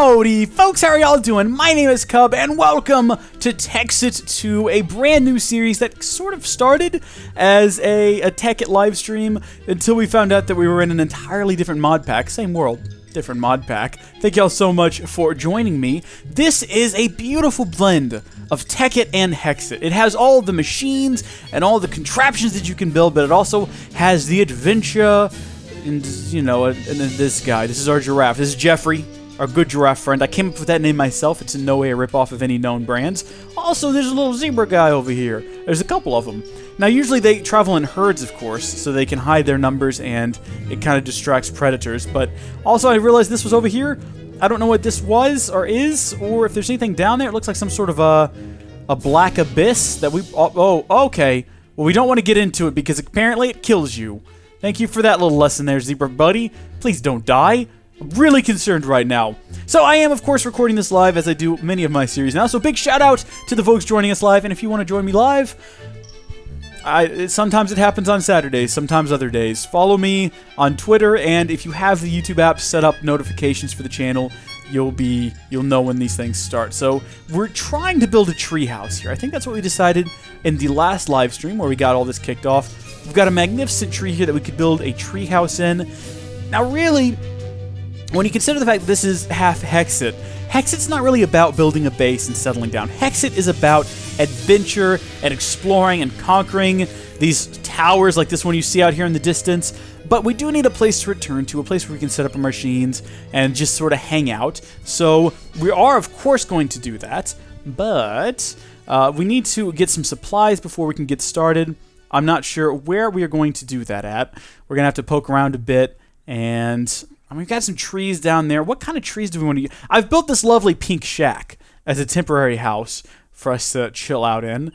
Howdy, folks, how are y'all doing? My name is Cub, and welcome to Tekxit, to a brand new series that sort of started as a Tekkit live stream until we found out that we were in an entirely different mod pack. Same world, different mod pack. Thank y'all so much for joining me. This is a beautiful blend of Tekkit and Hexxit. It has all the machines and all the contraptions that you can build, but it also has the adventure and, you know, and this guy. This is our giraffe. This is Jeffrey, our good giraffe friend. I came up with that name myself. It's in no way a ripoff of any known brands. Also, there's a little zebra guy over here. There's a couple of them. Now, usually they travel in herds, of course, so they can hide their numbers and it kind of distracts predators. But also, I realized this was over here. I don't know what this was or is, or if there's anything down there. It looks like some sort of a black abyss that we... Oh, okay. Well, we don't want to get into it because apparently it kills you. Thank you for that little lesson there, zebra buddy. Please don't die. I'm really concerned right now. So I am, of course, recording this live as I do many of my series now. So big shout out to the folks joining us live. And if you want to join me live, sometimes it happens on Saturdays, sometimes other days. Follow me on Twitter, and if you have the YouTube app set up notifications for the channel, you'll know when these things start. So we're trying to build a treehouse here. I think that's what we decided in the last live stream where we got all this kicked off. We've got a magnificent tree here that we could build a treehouse in. Now, really, when you consider the fact that this is half Hexxit, Hexxit's not really about building a base and settling down. Hexxit is about adventure and exploring and conquering these towers like this one you see out here in the distance. But we do need a place to return to, a place where we can set up our machines and just sort of hang out. So we are, of course, going to do that. But we need to get some supplies before we can get started. I'm not sure where we are going to do that at. We're going to have to poke around a bit. And we've got some trees down there. What kind of trees do we want to use? I've built this lovely pink shack as a temporary house for us to chill out in.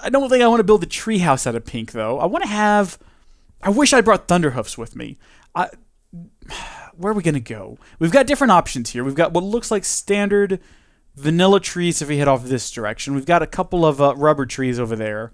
I don't think I want to build a tree house out of pink, though. I wish I brought Thunderhoofs with me. Where are we going to go? We've got different options here. We've got what looks like standard vanilla trees if we head off this direction. We've got a couple of rubber trees over there.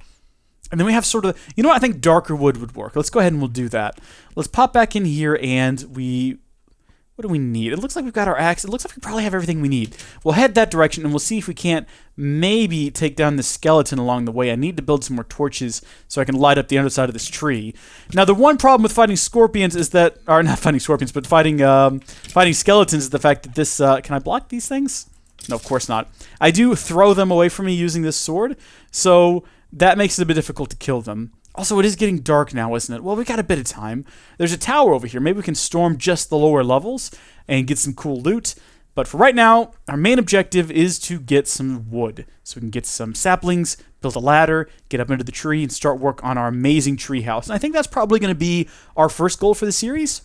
And then we have sort of, you know what, I think darker wood would work. Let's go ahead and we'll do that. Let's pop back in here and what do we need? It looks like we've got our axe. It looks like we probably have everything we need. We'll head that direction and we'll see if we can't maybe take down the skeleton along the way. I need to build some more torches so I can light up the underside of this tree. Now, the one problem with fighting scorpions is that, or not fighting scorpions, but fighting skeletons is the fact that this, can I block these things? No, of course not. I do throw them away from me using this sword, so that makes it a bit difficult to kill them. Also, it is getting dark now, isn't it? Well, we got a bit of time. There's a tower over here. Maybe we can storm just the lower levels and get some cool loot. But for right now, our main objective is to get some wood. So we can get some saplings, build a ladder, get up into the tree, and start work on our amazing tree house. And I think that's probably going to be our first goal for the series.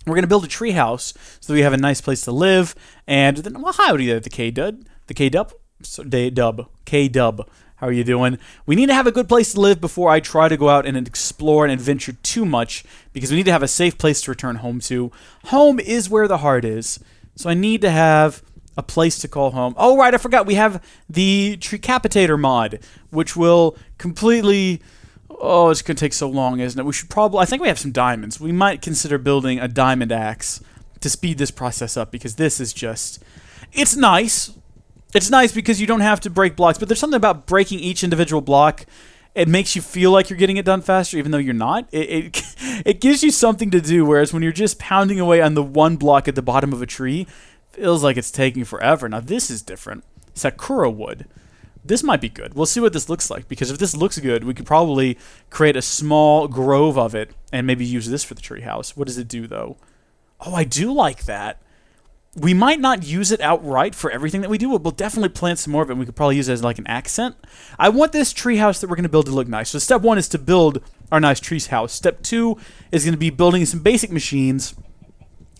We're going to build a tree house so that we have a nice place to live. And then, well, howdy there, the K-Dub. The K-Dub? K-Dub. How are you doing? We need to have a good place to live before I try to go out and explore and adventure too much, because we need to have a safe place to return home to. Home is where the heart is, so I need to have a place to call home. Oh, right, I forgot. We have the Treecapitator mod, which will completely... Oh, it's going to take so long, isn't it? We should probably... I think we have some diamonds. We might consider building a diamond axe to speed this process up, because this is just... It's nice. It's nice because you don't have to break blocks, but there's something about breaking each individual block. It makes you feel like you're getting it done faster, even though you're not. It gives you something to do, whereas when you're just pounding away on the one block at the bottom of a tree, it feels like it's taking forever. Now, this is different. Sakura wood. This might be good. We'll see what this looks like, because if this looks good, we could probably create a small grove of it and maybe use this for the treehouse. What does it do, though? Oh, I do like that. We might not use it outright for everything that we do, but we'll definitely plant some more of it, and we could probably use it as like an accent. I want this treehouse that we're going to build to look nice. So step 1 is to build our nice tree house. Step 2 is going to be building some basic machines.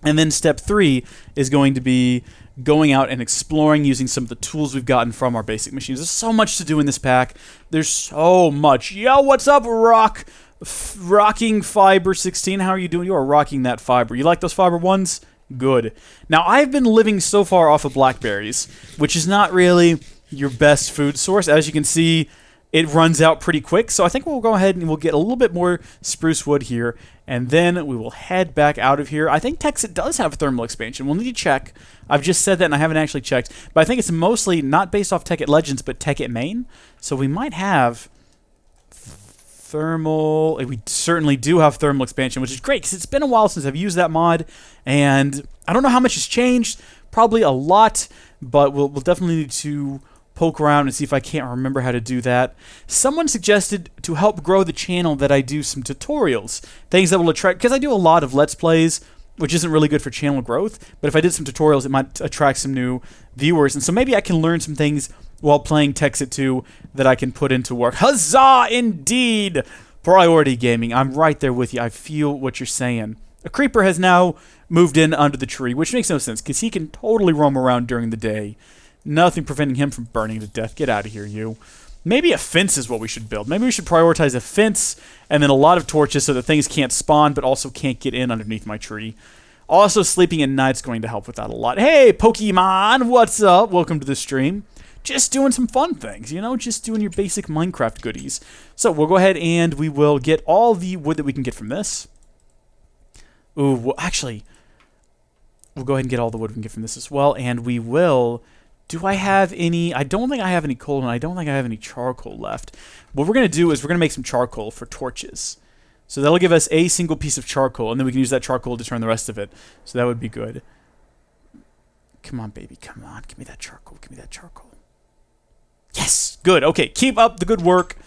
And then step 3 is going to be going out and exploring using some of the tools we've gotten from our basic machines. There's so much to do in this pack. There's so much. Yo, what's up, Rocking Fiber 16? How are you doing? You are rocking that fiber. You like those fiber ones? Good. Now, I've been living so far off of blackberries, which is not really your best food source. As you can see, it runs out pretty quick. So I think we'll go ahead and we'll get a little bit more spruce wood here. And then we will head back out of here. I think Tekxit does have thermal expansion. We'll need to check. I've just said that and I haven't actually checked. But I think it's mostly not based off Tekkit Legends, but Tekkit main. So we might have thermal. We certainly do have thermal expansion, which is great because it's been a while since I've used that mod. And I don't know how much has changed. Probably a lot. But we'll definitely need to poke around and see if I can't remember how to do that. Someone suggested to help grow the channel that I do some tutorials. Things that will attract, because I do a lot of Let's Plays, which isn't really good for channel growth, but if I did some tutorials, it might attract some new viewers, and so maybe I can learn some things while playing Tekxit 2 that I can put into work. Huzzah, indeed! Priority gaming, I'm right there with you. I feel what you're saying. A creeper has now moved in under the tree, which makes no sense, because he can totally roam around during the day. Nothing preventing him from burning to death. Get out of here, you. Maybe a fence is what we should build. Maybe we should prioritize a fence and then a lot of torches so that things can't spawn but also can't get in underneath my tree. Also, sleeping at night's going to help with that a lot. Hey, Pokemon, what's up? Welcome to the stream. Just doing some fun things, you know? Just doing your basic Minecraft goodies. So, we'll go ahead and we will get all the wood that we can get from this. Ooh, well, actually, we'll go ahead and get all the wood we can get from this as well, and we will... Do I have any... I don't think I have any coal, and I don't think I have any charcoal left. What we're going to do is we're going to make some charcoal for torches. So that'll give us a single piece of charcoal, and then we can use that charcoal to turn the rest of it. So that would be good. Come on, baby. Come on. Give me that charcoal. Give me that charcoal. Yes! Good. Okay, keep up the good work.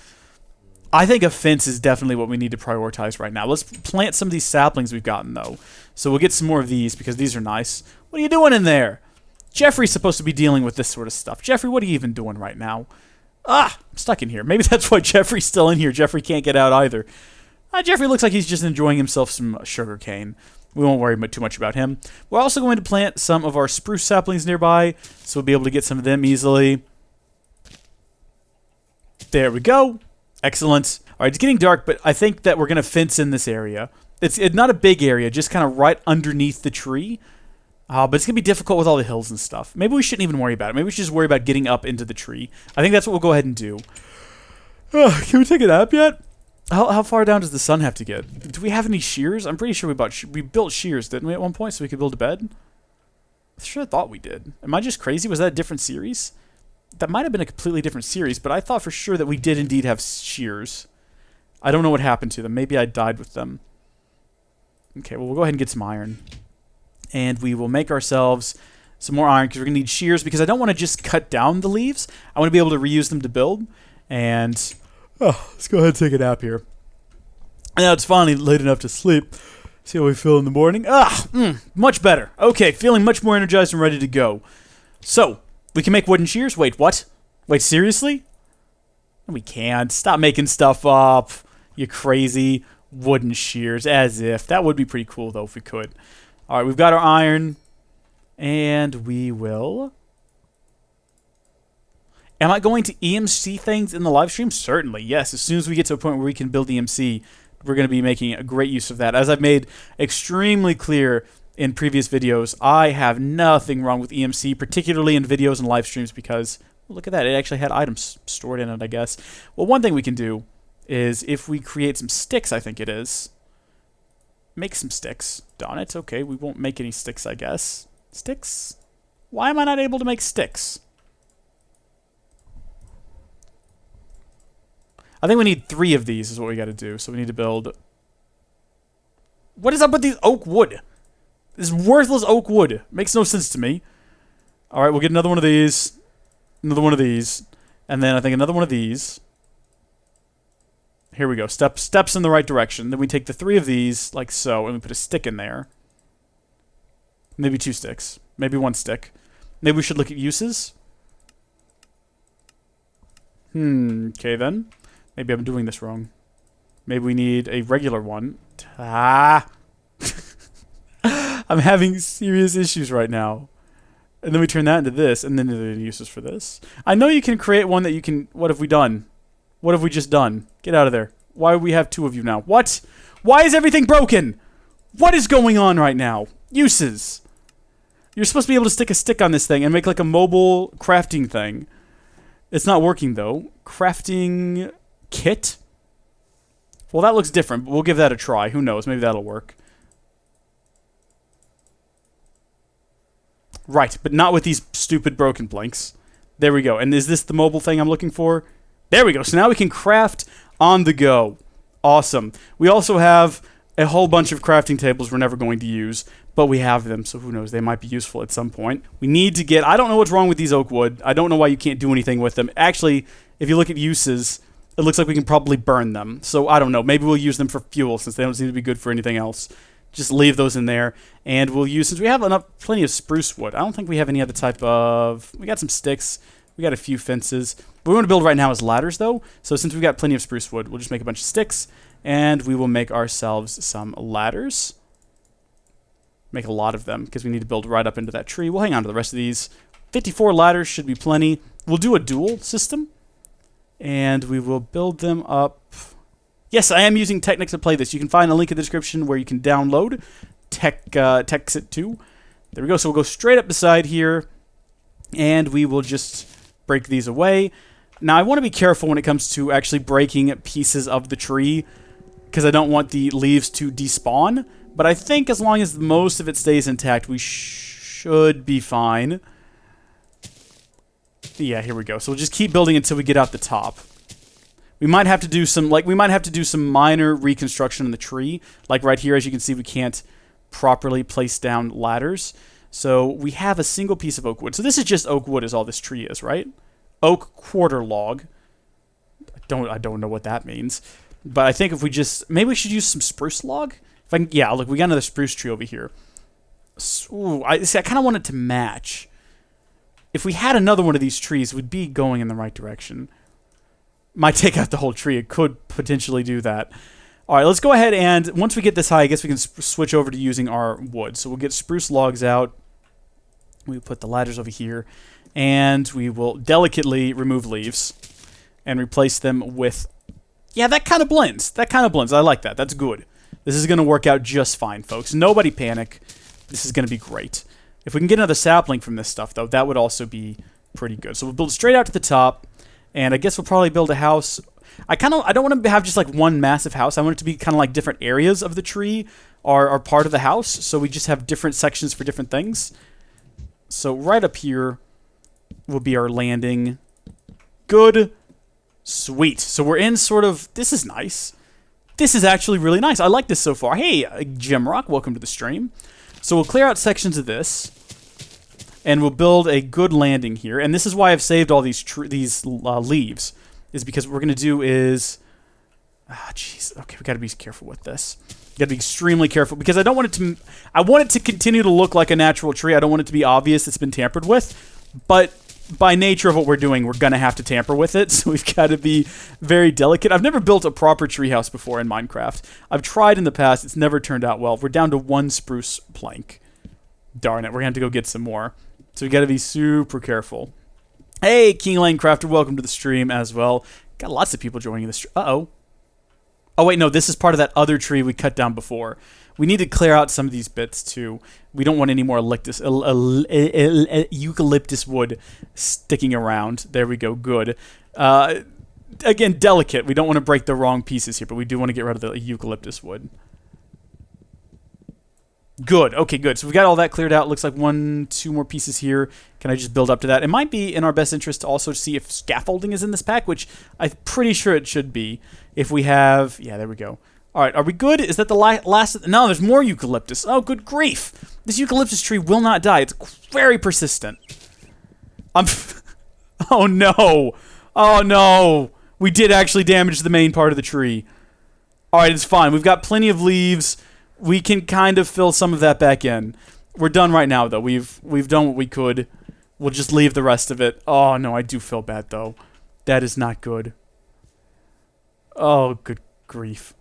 I think a fence is definitely what we need to prioritize right now. Let's plant some of these saplings we've gotten, though. So we'll get some more of these, because these are nice. What are you doing in there? Jeffrey's supposed to be dealing with this sort of stuff. Jeffrey, what are you even doing right now? Ah, I'm stuck in here. Maybe that's why Jeffrey's still in here. Jeffrey can't get out either. Jeffrey looks like he's just enjoying himself some sugar cane. We won't worry too much about him. We're also going to plant some of our spruce saplings nearby, so we'll be able to get some of them easily. There we go. Excellent. All right, it's getting dark, but I think that we're going to fence in this area. It's not a big area, just kind of right underneath the tree. But it's going to be difficult with all the hills and stuff. Maybe we shouldn't even worry about it. Maybe we should just worry about getting up into the tree. I think that's what we'll go ahead and do. Can we take a nap yet? How far down does the sun have to get? Do we have any shears? I'm pretty sure we built shears, didn't we, at one point, so we could build a bed? I sure thought we did. Am I just crazy? Was that a different series? That might have been a completely different series, but I thought for sure that we did indeed have shears. I don't know what happened to them. Maybe I died with them. Okay, well, we'll go ahead and get some iron. And we will make ourselves some more iron because we're going to need shears because I don't want to just cut down the leaves. I want to be able to reuse them to build. And let's go ahead and take a nap here. Now it's finally late enough to sleep. See how we feel in the morning. Much better. Okay, feeling much more energized and ready to go. So, we can make wooden shears? Wait, what? Wait, seriously? We can't. Stop making stuff up. You crazy. Wooden shears, as if. That would be pretty cool, though, if we could. All right, we've got our iron, and we will... Am I going to EMC things in the live stream? Certainly, yes. As soon as we get to a point where we can build EMC, we're going to be making a great use of that. As I've made extremely clear in previous videos, I have nothing wrong with EMC, particularly in videos and live streams, because, well, look at that. It actually had items stored in it, I guess. Well, one thing we can do is if we create some sticks, I think it is... Make some sticks. Darn it. Okay, we won't make any sticks, I guess. Sticks? Why am I not able to make sticks? I think we need 3 of these is what we got to do. So we need to build... What is up with these oak wood? This worthless oak wood. Makes no sense to me. Alright, we'll get another one of these. Another one of these. And then I think another one of these. Here we go. Steps in the right direction. Then we take the 3 of these, like so, and we put a stick in there. Maybe 2 sticks. Maybe 1 stick. Maybe we should look at uses. Okay then. Maybe I'm doing this wrong. Maybe we need a regular one. I'm having serious issues right now. And then we turn that into this, and then there are uses for this. I know you can create one that you can... What have we done? What have we just done? Get out of there. Why do we have 2 of you now? What? Why is everything broken? What is going on right now? Uses. You're supposed to be able to stick a stick on this thing and make like a mobile crafting thing. It's not working though. Crafting kit? Well, that looks different, but we'll give that a try. Who knows? Maybe that'll work. Right, but not with these stupid broken planks. There we go. And is this the mobile thing I'm looking for? There we go. So now we can craft on the go. Awesome. We also have a whole bunch of crafting tables we're never going to use, but we have them, so who knows? They might be useful at some point. We need to get... I don't know what's wrong with these oak wood. I don't know why you can't do anything with them. Actually, if you look at uses, it looks like we can probably burn them. So I don't know. Maybe we'll use them for fuel since they don't seem to be good for anything else. Just leave those in there, and we'll use... Since we have plenty of spruce wood, I don't think we have any other type of... We got some sticks. We got a few fences. What we want to build right now is ladders, though. So since we've got plenty of spruce wood, we'll just make a bunch of sticks, and we will make ourselves some ladders. Make a lot of them, because we need to build right up into that tree. We'll hang on to the rest of these. 54 ladders should be plenty. We'll do a dual system, and we will build them up. Yes, I am using Tekxit to play this. You can find a link in the description where you can download Tekxit 2. There we go. So we'll go straight up beside here, and we will just break these away. Now, I want to be careful when it comes to actually breaking pieces of the tree, because I don't want the leaves to despawn. But I think as long as most of it stays intact, we should be fine. Yeah, here we go. So we'll just keep building until we get out the top. We might have to do some, minor reconstruction on the tree. Like right here, as you can see, we can't properly place down ladders. So we have a single piece of oak wood. So this is just oak wood is all this tree is, right? Oak quarter log. I don't know what that means. But I think if we just... Maybe we should use some spruce log? If I can, yeah, look, we got another spruce tree over here. Ooh, I kind of want it to match. If we had another one of these trees, we'd be going in the right direction. Might take out the whole tree. It could potentially do that. All right, let's go ahead and once we get this high, I guess we can switch over to using our wood. So we'll get spruce logs out. We put the ladders over here, and we will delicately remove leaves and replace them with... Yeah, that kind of blends. That kind of blends. I like that. That's good. This is going to work out just fine, folks. Nobody panic. This is going to be great. If we can get another sapling from this stuff, though, that would also be pretty good. So we'll build straight out to the top. And I guess we'll probably build a house. I don't want to have just like one massive house. I want it to be kind of like different areas of the tree are part of the house. So we just have different sections for different things. So right up here will be our landing. Good. Sweet. So we're in sort of... This is nice. This is actually really nice. I like this so far. Hey, Gemrock, welcome to the stream. So we'll clear out sections of this. And we'll build a good landing here. And this is why I've saved all these leaves. Is because what we're going to do is... Ah, jeez. Okay, we got to be careful with this. Got to be extremely careful. Because I don't want it to... I want it to continue to look like a natural tree. I don't want it to be obvious it's been tampered with. But by nature of what we're doing, we're going to have to tamper with it. So we've got to be very delicate. I've never built a proper treehouse before in Minecraft. I've tried in the past. It's never turned out well. We're down to one spruce plank. Darn it. We're going to have to go get some more. So we got to be super careful. Hey, King Lane Crafter, welcome to the stream as well. Got lots of people joining the stream. Uh-oh. Oh, wait, no, this is part of that other tree we cut down before. We need to clear out some of these bits, too. We don't want any more eucalyptus wood sticking around. There we go, good. Again, delicate. We don't want to break the wrong pieces here, but we do want to get rid of the eucalyptus wood. Good. Okay, good. So we got all that cleared out. Looks like 2 more pieces here. Can I just build up to that? It might be in our best interest to also see if scaffolding is in this pack, which I'm pretty sure it should be. If we have... Yeah, there we go. All right, are we good? Is that the last... No, there's more eucalyptus. Oh, good grief. This eucalyptus tree will not die. It's very persistent. Oh, no. Oh, no. We did actually damage the main part of the tree. All right, it's fine. We've got plenty of leaves. We can kind of fill some of that back in. We're done right now, though. We've done what we could. We'll just leave the rest of it. Oh, no, I do feel bad, though. That is not good. Oh, good grief.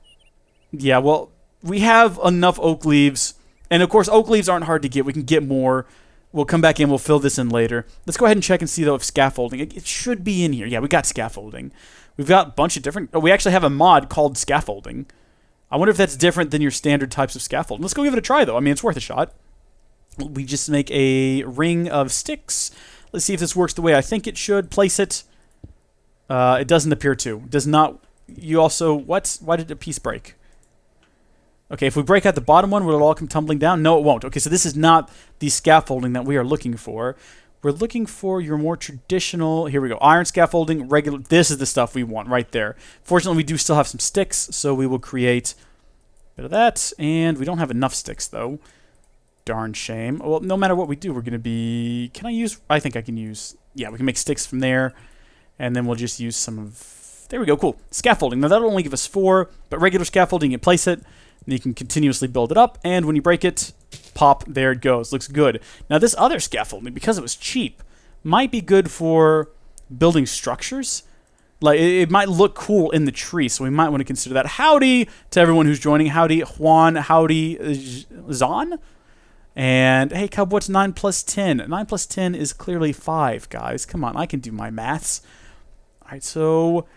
Yeah, well, we have enough oak leaves. And, of course, oak leaves aren't hard to get. We can get more. We'll come back in. We'll fill this in later. Let's go ahead and check and see, though, if scaffolding... It should be in here. Yeah, we got scaffolding. We've got a bunch of different... Oh, we actually have a mod called scaffolding. I wonder if that's different than your standard types of scaffolding. Let's go give it a try, though. I mean, it's worth a shot. We just make a ring of sticks. Let's see if this works the way I think it should. Place it. It doesn't appear to. Does not you also... What? Why did a piece break? Okay, if we break out the bottom one, will it all come tumbling down? No, it won't. Okay, so this is not the scaffolding that we are looking for. We're looking for your more traditional... Here we go. Iron scaffolding, regular... This is the stuff we want right there. Fortunately, we do still have some sticks, so we will create a bit of that. And we don't have enough sticks, though. Darn shame. Well, no matter what we do, we're going to be... Can I use... I think I can use... Yeah, we can make sticks from there. And then we'll just use some of... There we go, cool. Scaffolding. Now, that'll only give us 4, but regular scaffolding, you place it, and you can continuously build it up, and when you break it, pop, there it goes. Looks good. Now, this other scaffolding, because it was cheap, might be good for building structures. Like, it might look cool in the tree, so we might want to consider that. Howdy to everyone who's joining. Howdy, Juan. Howdy, Zan. And, hey, Cub, what's 9 plus 10? 9 plus 10 is clearly 5, guys. Come on, I can do my maths. All right, so...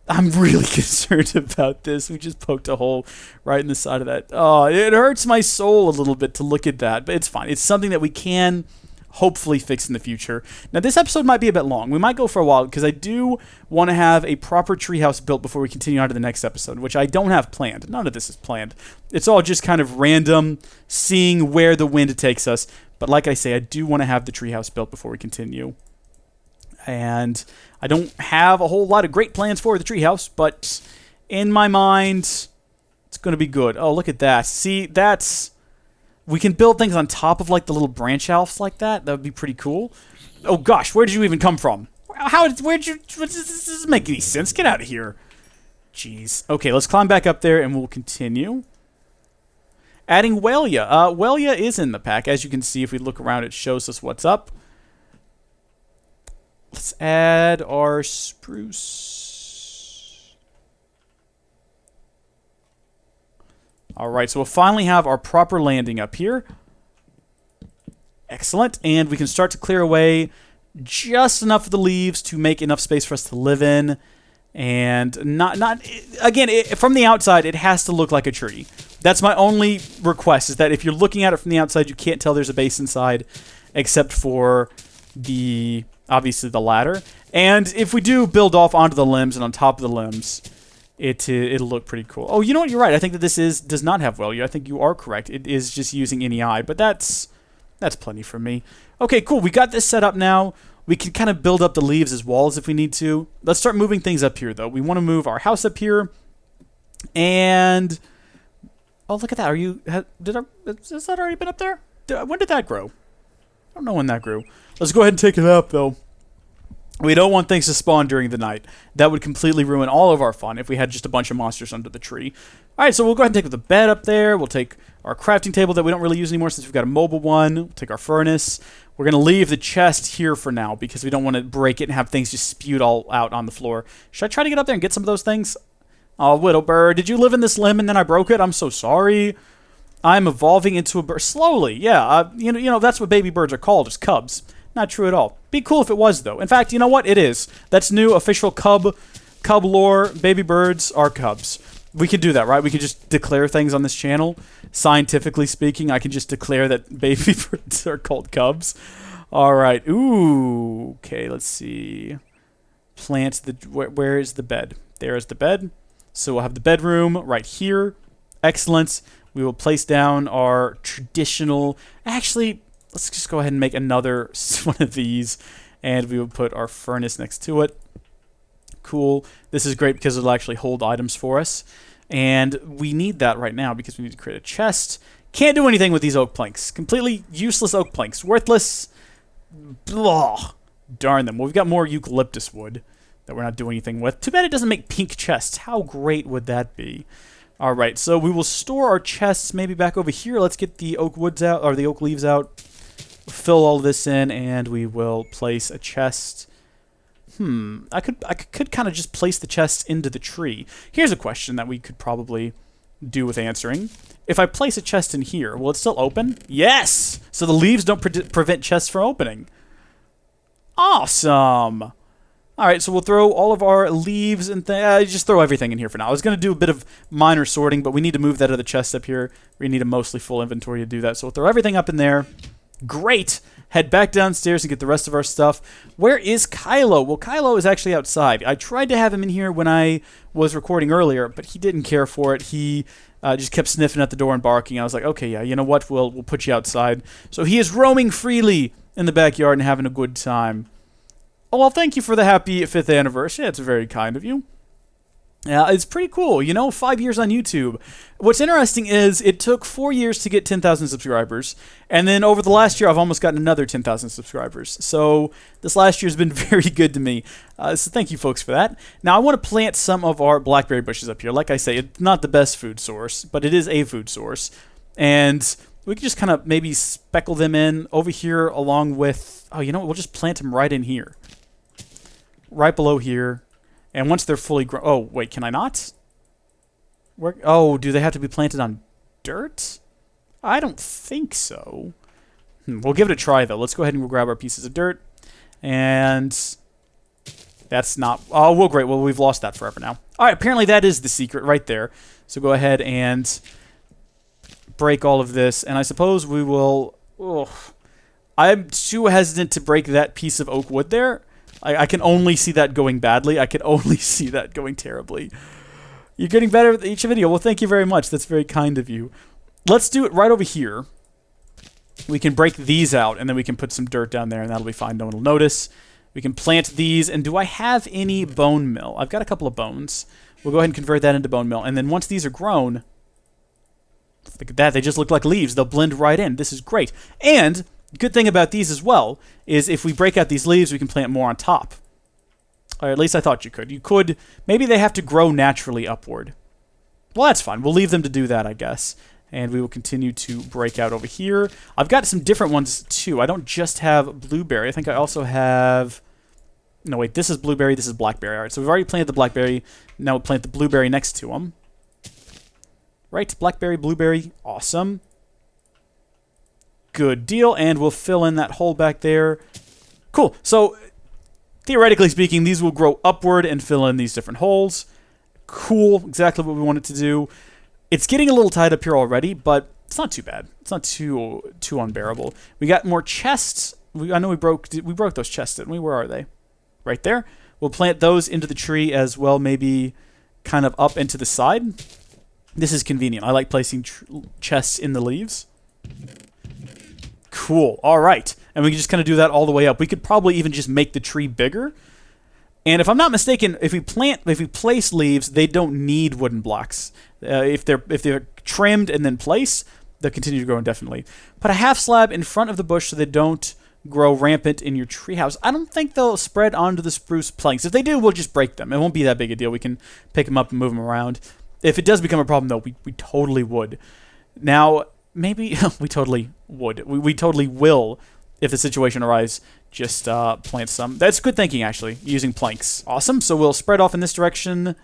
I'm really concerned about this. We just poked a hole right in the side of that. Oh, it hurts my soul a little bit to look at that, but it's fine. It's something that we can hopefully fix in the future. Now, this episode might be a bit long. We might go for a while because I do want to have a proper treehouse built before we continue on to the next episode, which I don't have planned. None of this is planned. It's all just kind of random, seeing where the wind takes us. But like I say, I do want to have the treehouse built before we continue. And I don't have a whole lot of great plans for the treehouse, but in my mind, it's going to be good. Oh, look at that. See, that's... We can build things on top of, like, the little branch shelves like that. That would be pretty cool. Oh, gosh, where did you even come from? Where'd you... This doesn't make any sense. Get out of here. Jeez. Okay, let's climb back up there, and we'll continue. Adding Walia. Walia is in the pack. As you can see, if we look around, it shows us what's up. Let's add our spruce. All right, so we'll finally have our proper landing up here. Excellent. And we can start to clear away just enough of the leaves to make enough space for us to live in. And again, from the outside, it has to look like a tree. That's my only request, is that if you're looking at it from the outside, you can't tell there's a base inside, except for the... Obviously, the ladder. And if we do build off onto the limbs and on top of the limbs, it'll look pretty cool. Oh, you know what? You're right. I think that this does not have value. I think you are correct. It is just using NEI, but that's plenty for me. Okay, cool. We got this set up now. We can kind of build up the leaves as walls if we need to. Let's start moving things up here, though. We want to move our house up here. And... Oh, look at that. Has that already been up there? When did that grow? I don't know when that grew. Let's go ahead and take it up, though. We don't want things to spawn during the night. That would completely ruin all of our fun if we had just a bunch of monsters under the tree. All right, so we'll go ahead and take the bed up there. We'll take our crafting table that we don't really use anymore since we've got a mobile one. We'll take our furnace. We're going to leave the chest here for now because we don't want to break it and have things just spewed all out on the floor. Should I try to get up there and get some of those things? Oh, Widowbird, did you live in this limb and then I broke it? I'm so sorry. I'm evolving into a bird. Slowly, yeah. You know, that's what baby birds are called, is cubs. Not true at all. Be cool if it was, though. In fact, you know what? It is. That's new official cub lore. Baby birds are cubs. We can do that, right? We can just declare things on this channel. Scientifically speaking, I can just declare that baby birds are called cubs. All right. Ooh. Okay, let's see. Plant the... Where is the bed? There is the bed. So we'll have the bedroom right here. Excellent. We will place down our traditional... Actually... Let's just go ahead and make another one of these, and we will put our furnace next to it. Cool. This is great because it'll actually hold items for us, and we need that right now because we need to create a chest. Can't do anything with these oak planks. Completely useless oak planks. Worthless. Blah. Darn them. Well, we've got more eucalyptus wood that we're not doing anything with. Too bad it doesn't make pink chests. How great would that be? All right, so we will store our chests maybe back over here. Let's get the oak woods out, or the oak leaves out. Fill all this in, and we will place a chest. I could kind of just place the chest into the tree. Here's a question that we could probably do with answering. If I place a chest in here, will it still open? Yes! So the leaves don't prevent chests from opening. Awesome! All right, so we'll throw all of our leaves and just throw everything in here for now. I was going to do a bit of minor sorting, but we need to move that other chest up here. We need a mostly full inventory to do that, so we'll throw everything up in there. Great. Head back downstairs and get the rest of our stuff. Where is Kylo? Well, Kylo is actually outside. I tried to have him in here when I was recording earlier, but he didn't care for it. He just kept sniffing at the door and barking. I was like, okay, yeah, you know what? We'll put you outside. So he is roaming freely in the backyard and having a good time. Oh, well, thank you for the happy 5th anniversary. That's very kind of you. Yeah, it's pretty cool, 5 years on YouTube. What's interesting is it took 4 years to get 10,000 subscribers, and then over the last year I've almost gotten another 10,000 subscribers. So this last year has been very good to me. So thank you folks for that. Now I want to plant some of our blackberry bushes up here. Like I say, it's not the best food source, but it is a food source. And we can just kind of maybe speckle them in over here along with, we'll just plant them right in here. Right below here. And once they're fully grown... Oh, wait, can I not? Oh, do they have to be planted on dirt? I don't think so. We'll give it a try, though. Let's go ahead and we'll grab our pieces of dirt. And that's not... Oh, well, great. Well, we've lost that forever now. All right, apparently that is the secret right there. So go ahead and break all of this. And I suppose we will... Oh, I'm too hesitant to break that piece of oak wood there. I can only see that going badly. I can only see that going terribly. You're getting better with each video. Well, thank you very much. That's very kind of you. Let's do it right over here. We can break these out, and then we can put some dirt down there, and that'll be fine. No one will notice. We can plant these, and do I have any bone meal? I've got a couple of bones. We'll go ahead and convert that into bone meal, and then once these are grown, look at that. They just look like leaves. They'll blend right in. This is great. And... good thing about these as well is if we break out these leaves, we can plant more on top. Or at least I thought you could. You could. Maybe they have to grow naturally upward. Well, that's fine. We'll leave them to do that, I guess. And we will continue to break out over here. I've got some different ones, too. I don't just have blueberry. I think I also have... No, wait. This is blueberry. This is blackberry. All right, so we've already planted the blackberry. Now we'll plant the blueberry next to them. Right, blackberry, blueberry. Awesome. Good deal, and we'll fill in that hole back there. Cool. So, theoretically speaking, these will grow upward and fill in these different holes. Cool. Exactly what we want it to do. It's getting a little tied up here already, but it's not too bad. It's not too unbearable. We got more chests. I know we broke those chests, didn't we? Where are they? Right there. We'll plant those into the tree as well, maybe kind of up into the side. This is convenient. I like placing chests in the leaves. Cool. All right. And we can just kind of do that all the way up. We could probably even just make the tree bigger. And if I'm not mistaken, if we place leaves, they don't need wooden blocks. If they're trimmed and then placed, they'll continue to grow indefinitely. Put a half slab in front of the bush so they don't grow rampant in your treehouse. I don't think they'll spread onto the spruce planks. If they do, we'll just break them. It won't be that big a deal. We can pick them up and move them around. If it does become a problem, though, we totally would. Now... maybe we totally would. We totally will if the situation arises. Just plant some. That's good thinking, actually, using planks. Awesome. So we'll spread off in this direction,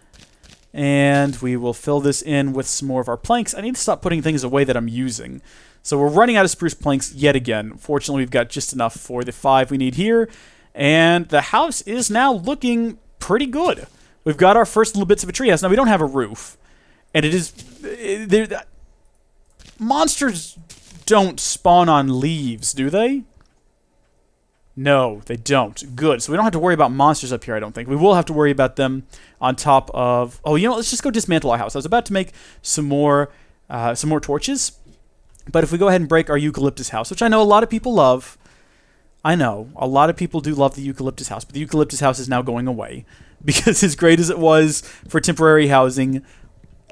and we will fill this in with some more of our planks. I need to stop putting things away that I'm using. So we're running out of spruce planks yet again. Fortunately, we've got just enough for the 5 we need here, and the house is now looking pretty good. We've got our first little bits of a treehouse. Now, we don't have a roof, and it is... monsters don't spawn on leaves, do they? No, they don't. Good. So we don't have to worry about monsters up here, I don't think. We will have to worry about them on top of... Oh, let's just go dismantle our house. I was about to make some more torches. But if we go ahead and break our eucalyptus house, which I know a lot of people love. I know. A lot of people do love the eucalyptus house. But the eucalyptus house is now going away. Because as great as it was for temporary housing...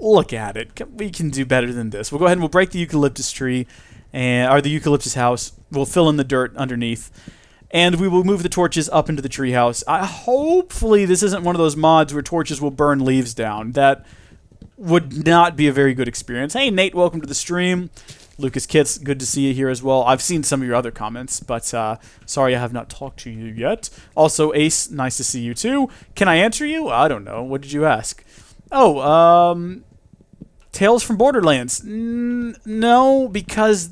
look at it. We can do better than this. We'll go ahead and we'll break the eucalyptus tree, or the eucalyptus house. We'll fill in the dirt underneath, and we will move the torches up into the treehouse. Hopefully this isn't one of those mods where torches will burn leaves down. That would not be a very good experience. Hey, Nate, welcome to the stream. Lucas Kits, good to see you here as well. I've seen some of your other comments, but sorry I have not talked to you yet. Also, Ace, nice to see you too. Can I answer you? I don't know. What did you ask? Oh, Tales from Borderlands. No, because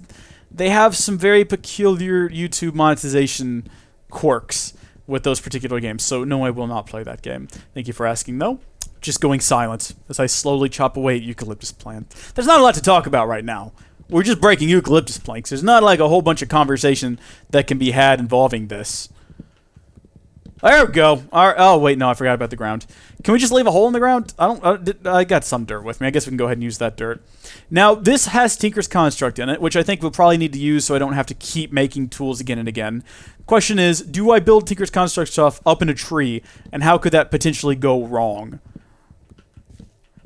they have some very peculiar YouTube monetization quirks with those particular games. So, no, I will not play that game. Thank you for asking, though. Just going silent as I slowly chop away at eucalyptus plant. There's not a lot to talk about right now. We're just breaking eucalyptus planks. There's not like a whole bunch of conversation that can be had involving this. There we go. Oh, wait, no, I forgot about the ground. Can we just leave a hole in the ground? I got some dirt with me. I guess we can go ahead and use that dirt. Now, this has Tinker's Construct in it, which I think we'll probably need to use so I don't have to keep making tools again and again. Question is, do I build Tinker's Construct stuff up in a tree, and how could that potentially go wrong?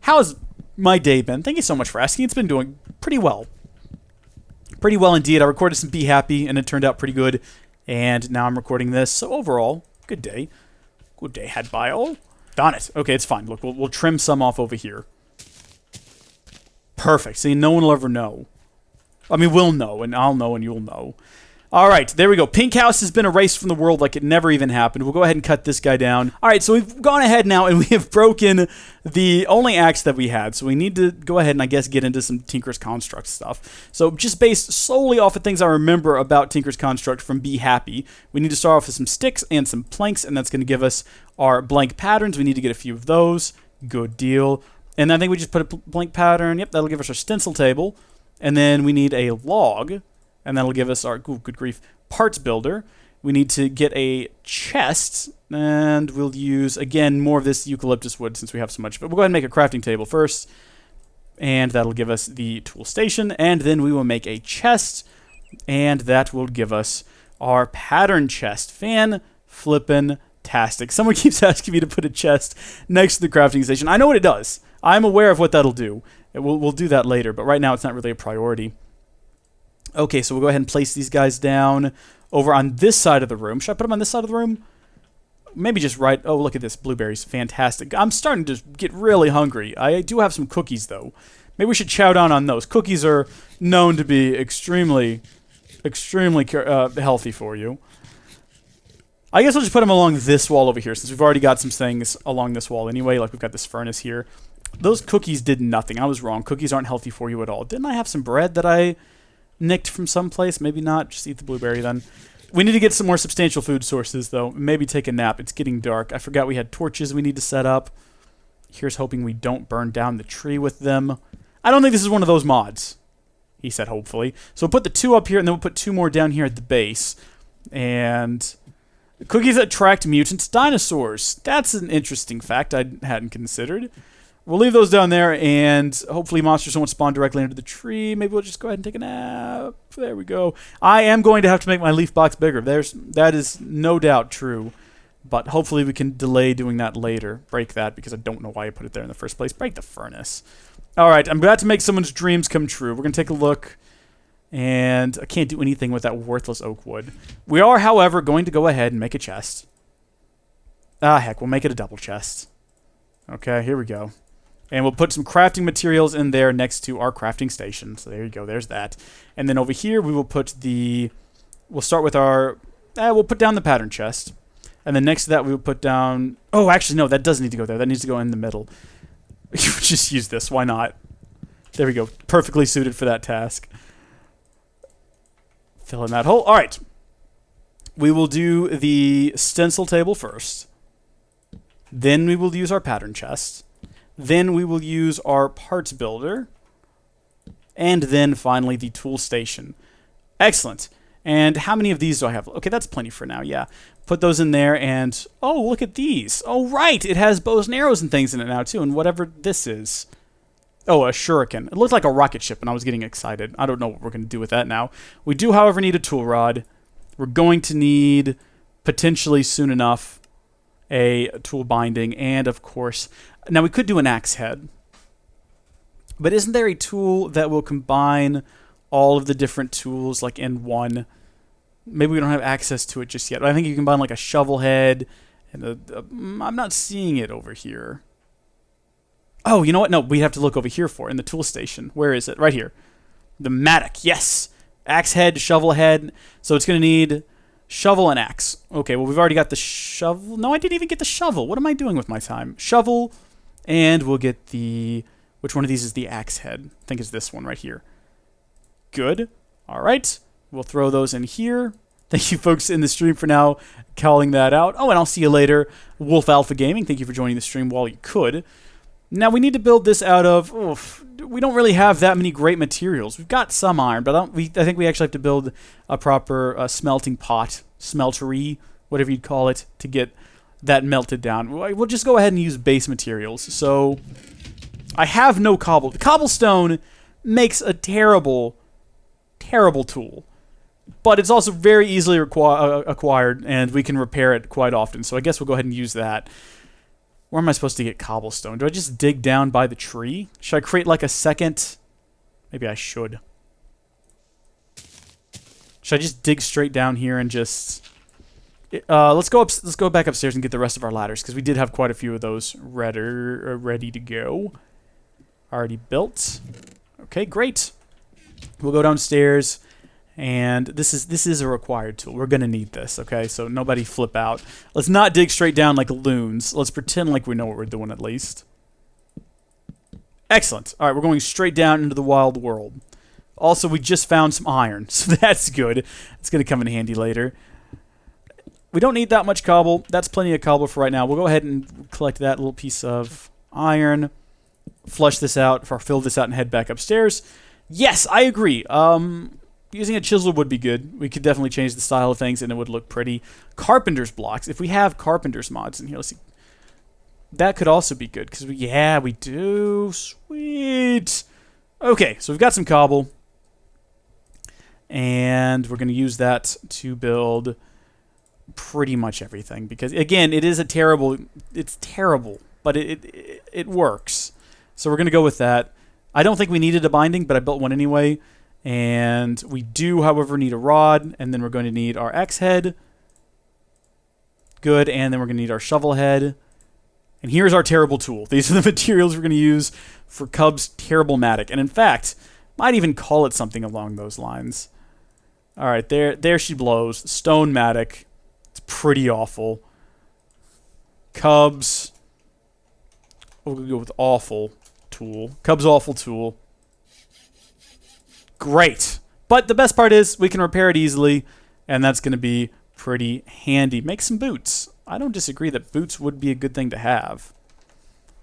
How's my day been? Thank you so much for asking. It's been doing pretty well. Pretty well indeed. I recorded some Be Happy, and it turned out pretty good. And now I'm recording this, so overall, good day. Good day, had bio. Darn it. Okay, it's fine. Look, we'll trim some off over here. Perfect. See, no one will ever know. I mean, we'll know, and I'll know, and you'll know. All right, there we go. Pink House has been erased from the world like it never even happened. We'll go ahead and cut this guy down. All right, so we've gone ahead now, and we have broken the only axe that we had. So we need to go ahead and, I guess, get into some Tinker's Construct stuff. So just based solely off of things I remember about Tinker's Construct from Be Happy, we need to start off with some sticks and some planks, and that's going to give us our blank patterns. We need to get a few of those. Good deal. And I think we just put a blank pattern. Yep, that'll give us our stencil table. And then we need a log. And that'll give us our, good grief, parts builder. We need to get a chest, and we'll use, again, more of this eucalyptus wood since we have so much. But we'll go ahead and make a crafting table first, and that'll give us the tool station, and then we will make a chest, and that will give us our pattern chest. Fan-flippin-tastic. Someone keeps asking me to put a chest next to the crafting station. I know what it does. I'm aware of what that'll do. We'll do that later, but right now it's not really a priority. Okay, so we'll go ahead and place these guys down over on this side of the room. Should I put them on this side of the room? Maybe just right... Oh, look at this. Blueberries. Fantastic. I'm starting to get really hungry. I do have some cookies, though. Maybe we should chow down on those. Cookies are known to be extremely healthy for you. I guess we'll just put them along this wall over here, since we've already got some things along this wall anyway. Like, we've got this furnace here. Those cookies did nothing. I was wrong. Cookies aren't healthy for you at all. Didn't I have some bread that I nicked from someplace? Maybe not. Just eat the blueberry then. We need to get some more substantial food sources, though. Maybe take a nap. It's getting dark. I forgot we had torches we need to set up. Here's hoping we don't burn down the tree with them. I don't think this is one of those mods, he said, hopefully. So we'll put the 2 up here, and then we'll put 2 more down here at the base. And cookies attract mutant dinosaurs. That's an interesting fact I hadn't considered. We'll leave those down there, and hopefully monsters won't spawn directly into the tree. Maybe we'll just go ahead and take a nap. There we go. I am going to have to make my leaf box bigger. That is no doubt true. But hopefully we can delay doing that later. Break that, because I don't know why I put it there in the first place. Break the furnace. All right, I'm about to make someone's dreams come true. We're going to take a look. And I can't do anything with that worthless oak wood. We are, however, going to go ahead and make a chest. Ah, heck, we'll make it a double chest. Okay, here we go. And we'll put some crafting materials in there next to our crafting station. So there you go. There's that. And then over here, we will put the... We'll start with our... we'll put down the pattern chest. And then next to that, we will put down... Oh, actually, no. That doesn't need to go there. That needs to go in the middle. Just use this. Why not? There we go. Perfectly suited for that task. Fill in that hole. All right. We will do the stencil table first. Then we will use our pattern chest. Then we will use our parts builder. And then finally the tool station. Excellent. And how many of these do I have? Okay, that's plenty for now, yeah. Put those in there and... Oh, look at these. Oh, right. It has bows and arrows and things in it now, too. And whatever this is. Oh, a shuriken. It looked like a rocket ship, and I was getting excited. I don't know what we're going to do with that now. We do, however, need a tool rod. We're going to need, potentially soon enough, a tool binding. And, of course... Now, we could do an axe head. But isn't there a tool that will combine all of the different tools, like, in one? Maybe we don't have access to it just yet. But I think you can combine, like, a shovel head and I'm not seeing it over here. Oh, you know what? No, we have to look over here for it, in the tool station. Where is it? Right here. The mattock. Yes! Axe head, shovel head. So it's going to need... shovel and axe. Okay, well, we've already got the shovel. No, I didn't even get the shovel. What am I doing with my time? Shovel, and we'll get the... Which one of these is the axe head? I think it's this one right here. Good. All right. We'll throw those in here. Thank you, folks, in the stream for now calling that out. Oh, and I'll see you later. Wolf Alpha Gaming, thank you for joining the stream while you could. Now we need to build this out of... Oof, we don't really have that many great materials. We've got some iron, but I think we actually have to build a proper smelting pot, smeltery, whatever you'd call it, to get that melted down. We'll just go ahead and use base materials. So I have no cobble. Cobblestone makes a terrible, terrible tool, but it's also very easily acquired, and we can repair it quite often. So I guess we'll go ahead and use that. Where am I supposed to get cobblestone? Do I just dig down by the tree? Should I create like a second? Maybe I should. Should I just dig straight down here and just... let's go back upstairs and get the rest of our ladders, because we did have quite a few of those ready to go. Already built. Okay, great. We'll go downstairs, and this is a required tool. We're gonna need this, okay? So nobody flip out. Let's not dig straight down like loons. Let's pretend like we know what we're doing at least. Excellent. All right, we're going straight down into the wild world. Also, we just found some iron, so that's good. It's gonna come in handy later. We don't need that much cobble. That's plenty of cobble for right now. We'll go ahead and collect that little piece of iron, flush this out, or fill this out, and head back upstairs. Yes, I agree. Using a chisel would be good. We could definitely change the style of things, and it would look pretty. Carpenter's blocks. If we have carpenter's mods in here, let's see. That could also be good, because we do. Sweet. Okay, so we've got some cobble, and we're going to use that to build pretty much everything, because again, it is a terrible. It's terrible, but it works. So we're going to go with that. I don't think we needed a binding, but I built one anyway. And we do, however, need a rod, and then we're going to need our axe head. Good, and then we're going to need our shovel head. And here's our terrible tool. These are the materials we're going to use for Cub's terrible matic. And in fact, might even call it something along those lines. All right, there she blows. Stone matic. It's pretty awful. Cub's. We'll go with awful tool. Cub's awful tool. Great. But the best part is we can repair it easily, and that's going to be pretty handy. Make some boots. I don't disagree that boots would be a good thing to have,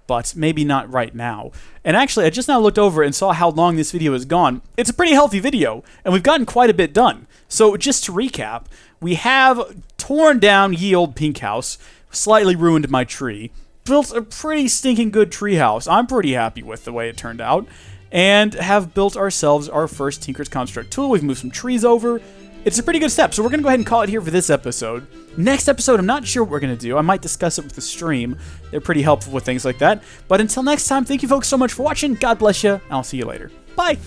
but maybe not right now. And actually, I just now looked over and saw how long this video has gone. It's a pretty healthy video, and we've gotten quite a bit done. So just to recap, we have torn down ye old pink house, slightly ruined my tree, built a pretty stinking good tree house. I'm pretty happy with the way it turned out. And have built ourselves our first Tinker's Construct tool. We've moved some trees over. It's a pretty good step, so we're going to go ahead and call it here for this episode. Next episode, I'm not sure what we're going to do. I might discuss it with the stream. They're pretty helpful with things like that. But until next time, thank you folks so much for watching. God bless you, and I'll see you later. Bye!